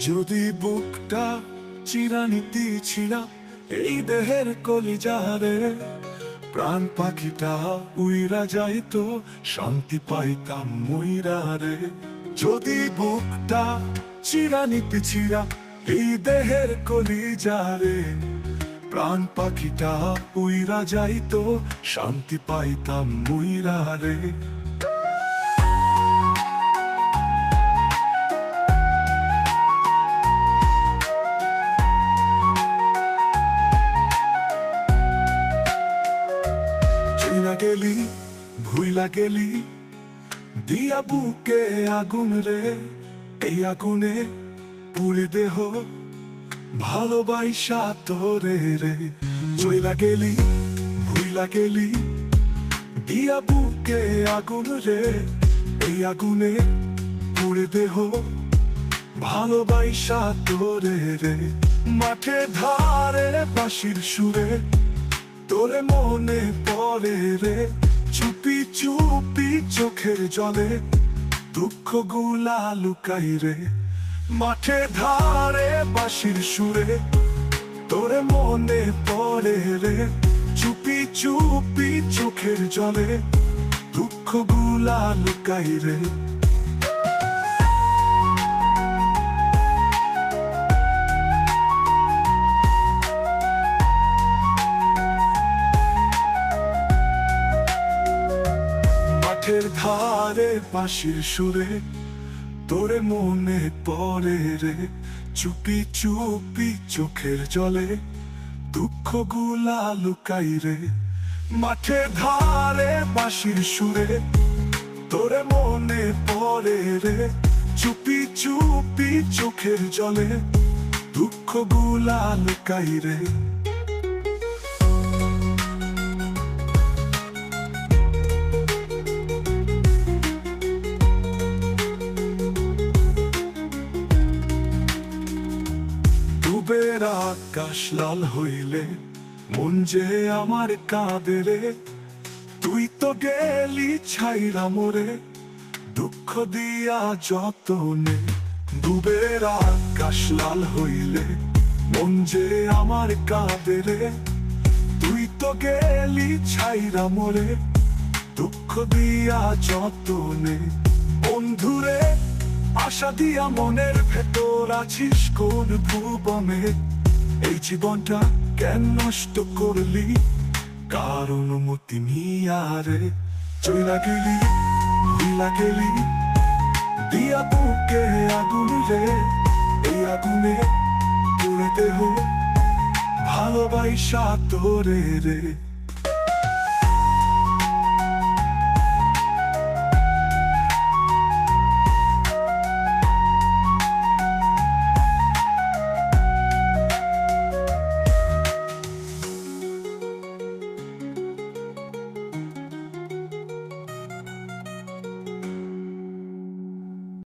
যদি বুকটা চিরানিতি ছিড়া এই দেহের কলিজারে, প্রাণ পাখিটা উইরা যাইতো, শান্তি পাইতাম মুইরা রে। যদি বুকটা চিরানিতি ছিড়া এই দেহের কলিজারে, প্রাণ পাখিটা উইরা যাইতো, শান্তি পাইতাম মুইরা রে। গেলি ভুইলা গেলি দিয়া বুকে আগুন রে, এই আগুনে পুড়ে দেহ ভালোবাসা তোরে রে। চইলা গেলি ভুইলা গেলি দিয়া বুকে আগুন রে, এই আগুনে পুড়ে দেহ ভালোবাসা তোরে রে। মাঠে ধারে বাঁশির সুরে তোরে মনে পড়ে রে, চুপি চুপি চোখের জলে দুঃখ গুলা লুকাই রে। মাঠে ধারে বাঁশির সুরে তোরে মনে পড়ে রে, চুপি চুপি চোখের জলে দুঃখ গুলা লুকাই রে। মাঠের ধারে বাঁশির সুরে তোরে মনে পড়ে রে, চুপি চুপি চোখের জলে দুঃখ গুলা লুকাই রে। মাঠের ধারে বাঁশির সুরে তোরে মনে পড়ে রে, চুপি চুপি চোখের জলে দুঃখ গুলা লুকাই রে। ডুবের আকাশ লাল হইলে মন যে আমার কাঁদে রে, তুই তো গেলি ছাইরা মোরে দুঃখ দিয়া যতনে। ডুবের আকাশ লাল হইলে মন যে আমার কাঁদে রে, তুই তো গেলি ছাইরা মোরে দুঃখ দিয়া যতনে। বন্ধুরে আশা দিয়া মনের ভেতর আছিস কোন ভুবনে, এই জীবনটা কেন নষ্ট করলি কারণ অনুমতি নিয়া রে। চইলা গেলি ভুইলা গেলি দিয়া বুকে আগুন রে, এই আগুনে পুড়ে দেহ ভালোবাসা তোরে রে।